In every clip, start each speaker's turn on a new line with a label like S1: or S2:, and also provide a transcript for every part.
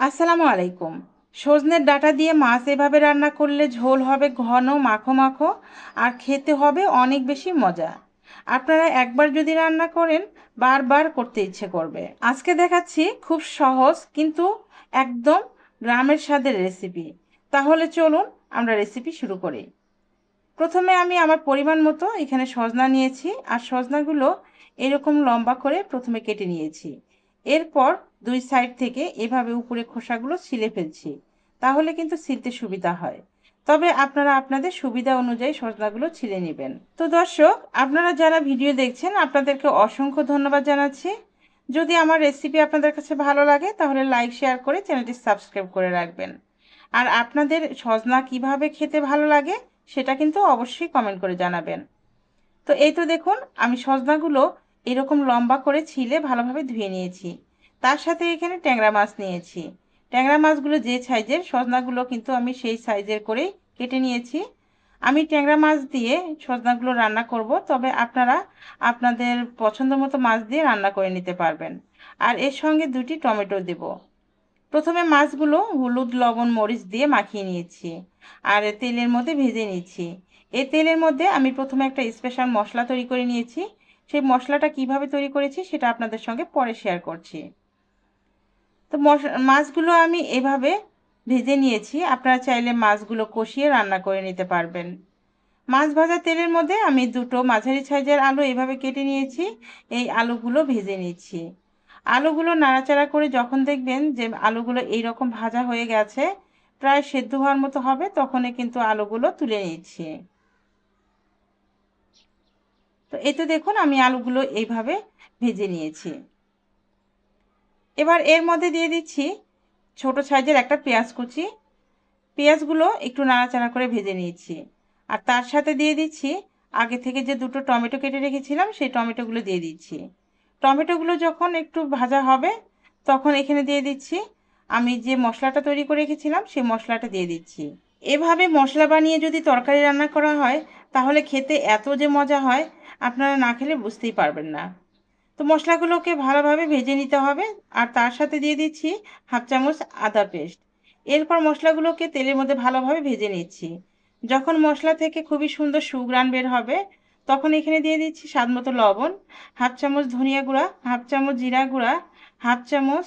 S1: আসসালামু আলাইকুম। সজনের ডাঁটা দিয়ে মাছ এভাবে রান্না করলে ঝোল হবে ঘন মাখো মাখো আর খেতে হবে অনেক বেশি মজা। আপনারা একবার যদি রান্না করেন বারবার করতে ইচ্ছে করবে। আজকে দেখাচ্ছি খুব সহজ কিন্তু একদম গ্রামের স্বাদের রেসিপি। তাহলে চলুন আমরা রেসিপি শুরু করি। প্রথমে আমি আমার পরিমাণ মতো এখানে সজনা নিয়েছি আর সজনাগুলো এরকম লম্বা করে প্রথমে কেটে নিয়েছি। এরপর দুই সাইড থেকে এভাবে উপরে খোসাগুলো ছিলে ফেলছি, তাহলে কিন্তু ছিলতে সুবিধা হয়। তবে আপনারা আপনাদের সুবিধা অনুযায়ী সজনাগুলো ছিলে নেবেন। তো দর্শক, আপনারা যারা ভিডিও দেখছেন আপনাদেরকে অসংখ্য ধন্যবাদ জানাচ্ছি। যদি আমার রেসিপি আপনাদের কাছে ভালো লাগে তাহলে লাইক শেয়ার করে চ্যানেলটি সাবস্ক্রাইব করে রাখবেন। আর আপনাদের সজনা কিভাবে খেতে ভালো লাগে সেটা কিন্তু অবশ্যই কমেন্ট করে জানাবেন। তো এই তো দেখুন, আমি সজনাগুলো এরকম লম্বা করে ছিলে ভালোভাবে ধুয়ে নিয়েছি। তার সাথে এখানে ট্যাংরা মাছ নিয়েছি। ট্যাংরা মাছগুলো যে সাইজের, সজনাগুলো কিন্তু আমি সেই সাইজের করেই কেটে নিয়েছি। আমি ট্যাংরা মাছ দিয়ে সজনাগুলো রান্না করব, তবে আপনারা আপনাদের পছন্দ মতো মাছ দিয়ে রান্না করে নিতে পারবেন। আর এর সঙ্গে দুটি টমেটো দেব। প্রথমে মাছগুলো হলুদ লবণ মরিচ দিয়ে মাখিয়ে নিয়েছি আর তেলের মধ্যে ভেজে নিচ্ছি। এই তেলের মধ্যে আমি প্রথমে একটা স্পেশাল মশলা তৈরি করে নিয়েছি। সেই মশলাটা কিভাবে তৈরি করেছি সেটা আপনাদের সঙ্গে পরে শেয়ার করছি। তো মাছগুলো আমি এভাবে ভেজে নিয়েছি। আপনারা চাইলে মাছগুলো কষিয়ে রান্না করে নিতে পারবেন। মাছ ভাজা তেলের মধ্যে আমি দুটো মাঝারি সাইজের আলু এভাবে কেটে নিয়েছি। এই আলুগুলো ভেজে নিচ্ছি। আলুগুলো নাড়াচাড়া করে যখন দেখবেন যে আলুগুলো এইরকম ভাজা হয়ে গেছে, প্রায় সেদ্ধ হওয়ার মতো হবে, তখনই কিন্তু আলুগুলো তুলে নিচ্ছি। তো এই তো দেখুন, আমি আলুগুলো এইভাবে ভেজে নিয়েছি। এবার এর মধ্যে দিয়ে দিচ্ছি ছোট সাইজের একটা পেঁয়াজ কুচি। পেঁয়াজগুলো একটু নাড়াচাড়া করে ভেজে নিয়েছি। আর তার সাথে দিয়ে দিচ্ছি আগে থেকে যে দুটো টমেটো কেটে রেখেছিলাম, সেই টমেটোগুলো দিয়ে দিচ্ছি। টমেটোগুলো যখন একটু ভাজা হবে তখন এখানে দিয়ে দিচ্ছি আমি যে মশলাটা তৈরি করে রেখেছিলাম, সেই মশলাটা দিয়ে দিচ্ছি। এভাবে মশলা বানিয়ে যদি তরকারি রান্না করা হয় তাহলে খেতে এত যে মজা হয়, আপনারা না খেলে বুঝতেই পারবেন না। তো মশলাগুলোকে ভালোভাবে ভেজে নিতে হবে। আর তার সাথে দিয়ে দিচ্ছি হাফ চামচ আদা পেস্ট। এরপর মশলাগুলোকে তেলের মধ্যে ভালোভাবে ভেজে নিচ্ছি। যখন মশলা থেকে খুবই সুন্দর সুঘ্রাণ বের হবে তখন এখানে দিয়ে দিচ্ছি স্বাদ মতো লবণ, হাফ চামচ ধনিয়া গুঁড়া, হাফ চামচ জিরা গুঁড়া, হাফ চামচ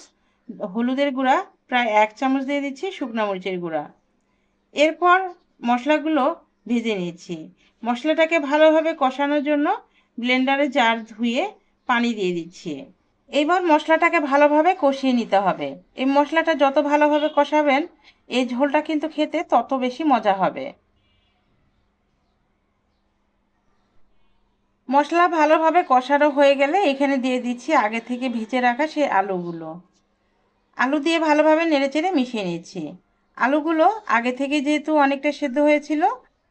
S1: হলুদের গুঁড়া, প্রায় 1 চামচ দিয়ে দিচ্ছি শুকনো মরিচের গুঁড়া। এরপর মশলাগুলো ভেজে নিচ্ছি। মশলাটাকে ভালোভাবে কষানোর জন্য ব্লেন্ডারে জার ধুয়ে পানি দিয়ে দিচ্ছি। এইবার মশলাটাকে ভালোভাবে কষিয়ে নিতে হবে। এই মশলাটা যত ভালোভাবে কষাবেন এই ঝোলটা কিন্তু খেতে তত বেশি মজা হবে। মশলা ভালোভাবে কষানো হয়ে গেলে এখানে দিয়ে দিচ্ছি আগে থেকে ভেজে রাখা সেই আলুগুলো। আলু দিয়ে ভালোভাবে নেড়েচেড়ে মিশিয়ে নিচ্ছি। আলুগুলো আগে থেকে যেহেতু অনেকটা সেদ্ধ হয়েছিল,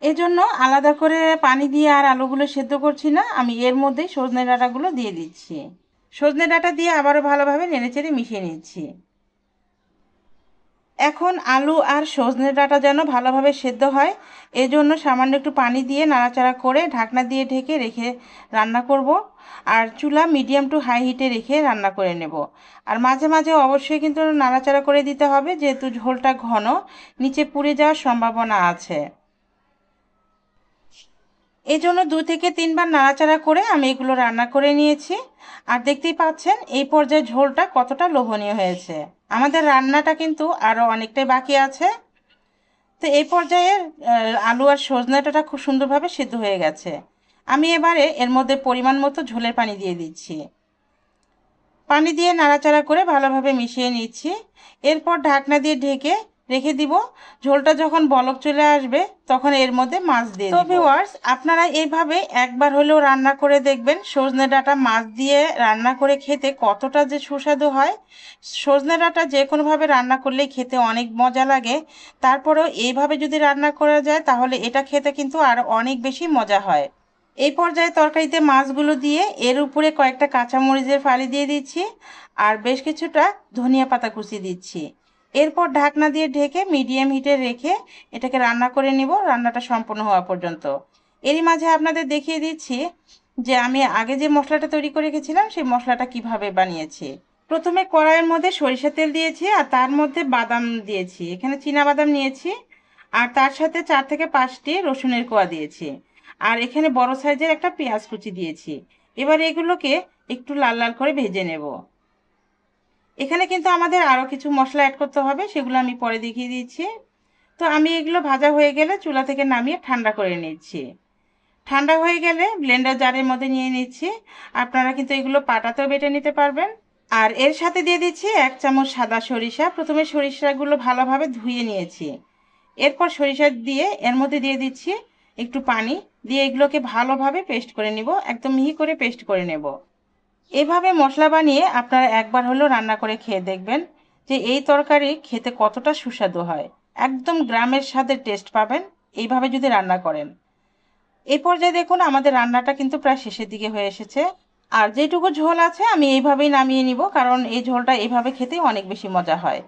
S1: এজন্য আলাদা করে পানি দিয়ে আর আলুগুলো সেদ্ধ করছি না, আমি এর মধ্যেই সজনে ডাঁটাগুলো দিয়ে দিচ্ছি। সজনে ডাঁটা দিয়ে আবারও ভালোভাবে নেড়েচেড়ে মিশিয়ে নিচ্ছি। এখন আলু আর সজনে ডাঁটা যেন ভালোভাবে সেদ্ধ হয়, এজন্য সামান্য একটু পানি দিয়ে নাড়াচাড়া করে ঢাকনা দিয়ে ঢেকে রেখে রান্না করব। আর চুলা মিডিয়াম টু হাই হিটে রেখে রান্না করে নেব। আর মাঝে মাঝে অবশ্যই কিন্তু নাড়াচাড়া করে দিতে হবে, যেহেতু ঝোলটা ঘন, নিচে পুড়ে যাওয়ার সম্ভাবনা আছে। এই জন্য 2 থেকে 3 বার নাড়াচাড়া করে আমি এগুলো রান্না করে নিয়েছি। আর দেখতেই পাচ্ছেন এই পর্যায়ে ঝোলটা কতটা লোভনীয় হয়েছে। আমাদের রান্নাটা কিন্তু আরও অনেকটাই বাকি আছে। তো এই পর্যায়ে আলু আর সজনে ডাঁটা খুব সুন্দরভাবে সিদ্ধ হয়ে গেছে। আমি এবারে এর মধ্যে পরিমাণ মতো ঝোলের পানি দিয়ে দিচ্ছি। পানি দিয়ে নাড়াচাড়া করে ভালোভাবে মিশিয়ে নিচ্ছি। এরপর ঢাকনা দিয়ে ঢেকে রেখে দিব। ঝোলটা যখন বলক চলে আসবে তখন এর মধ্যে মাছ দিয়ে দিব। তো ভিউয়ার্স, আপনারা এইভাবে একবার হলেও রান্না করে দেখবেন সজনে ডাঁটা মাছ দিয়ে রান্না করে খেতে কতটা যে সুস্বাদু হয়। সজনে ডাঁটা যে কোনোভাবে রান্না করলেই খেতে অনেক মজা লাগে। তারপরেও এইভাবে যদি রান্না করা যায় তাহলে এটা খেতে কিন্তু আরও অনেক বেশি মজা হয়। এই পর্যায়ে তরকারিতে মাছগুলো দিয়ে এর উপরে কয়েকটা কাঁচামরিচের ফালি দিয়ে দিচ্ছি আর বেশ কিছুটা ধনিয়া পাতা কুচি দিচ্ছি। এরপর ঢাকনা দিয়ে ঢেকে মিডিয়াম হিটে রেখে এটাকে রান্না করে নিব রান্নাটা সম্পূর্ণ হওয়া পর্যন্ত। এরই মাঝে আপনাদের দেখিয়ে দিচ্ছি যে আমি আগে যে মশলাটা তৈরি করে রেখেছিলাম সেই মশলাটা কিভাবে বানিয়েছি। প্রথমে কড়াইয়ের মধ্যে সরিষা তেল দিয়েছি আর তার মধ্যে বাদাম দিয়েছি, এখানে চীনা বাদাম নিয়েছি, আর তার সাথে 4 থেকে 5টি রসুনের কোয়া দিয়েছি, আর এখানে বড় সাইজের একটা পেঁয়াজ কুচি দিয়েছি। এবার এগুলোকে একটু লাল লাল করে ভেজে নেব। এখানে কিন্তু আমাদের আরও কিছু মশলা অ্যাড করতে হবে, সেগুলো আমি পরে দেখিয়ে দিচ্ছি। তো আমি এগুলো ভাজা হয়ে গেলে চুলা থেকে নামিয়ে ঠান্ডা করে নিচ্ছি। ঠান্ডা হয়ে গেলে ব্লেন্ডার জারের মধ্যে নিয়ে নিচ্ছি। আপনারা কিন্তু এগুলো পাটাতেও বেটে নিতে পারবেন। আর এর সাথে দিয়ে দিচ্ছি 1 চামচ সাদা সরিষা। প্রথমে সরিষাগুলো ভালোভাবে ধুয়ে নিয়েছি। এরপর সরিষা দিয়ে এর মধ্যে দিয়ে দিচ্ছি একটু পানি, দিয়ে এগুলোকে ভালোভাবে পেস্ট করে নিব, একদম মিহি করে পেস্ট করে নেব। এভাবে মশলা বানিয়ে আপনারা একবার হলেও রান্না করে খেয়ে দেখবেন যে এই তরকারি খেতে কতটা সুস্বাদু হয়। একদম গ্রামের স্বাদের টেস্ট পাবেন এইভাবে যদি রান্না করেন। এই পর্যায়ে দেখুন আমাদের রান্নাটা কিন্তু প্রায় শেষের দিকে হয়ে এসেছে। আর যেটুকু ঝোল আছে আমি এইভাবেই নামিয়ে নিব, কারণ এই ঝোলটা এইভাবে খেতেই অনেক বেশি মজা হয়।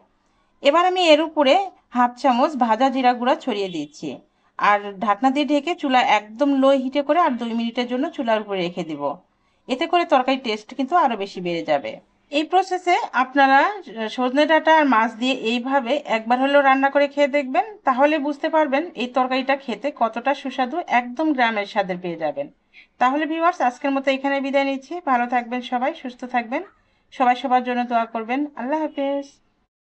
S1: এবার আমি এর উপরে 1/2 চামচ ভাজা জিরা গুঁড়া ছড়িয়ে দিচ্ছি, আর ঢাকনা দিয়ে ঢেকে চুলা একদম লো হিটে করে আর 2 মিনিটের জন্য চুলার উপরে রেখে দিব। এতে করে তরকারির টেস্ট কিন্তু আরও বেশি বেড়ে যাবে। এই প্রসেসে আপনারা সজনে ডাঁটা আর মাছ দিয়ে এইভাবে একবার হলেও রান্না করে খেয়ে দেখবেন, তাহলে বুঝতে পারবেন এই তরকারিটা খেতে কতটা সুস্বাদু, একদম গ্রামের স্বাদের পেয়ে যাবেন। তাহলে ভিউয়ার্স, আজকের মতো এখানে বিদায় নিচ্ছি। ভালো থাকবেন সবাই, সুস্থ থাকবেন। সবাই সবার জন্য দোয়া করবেন। আল্লাহ হাফেজ।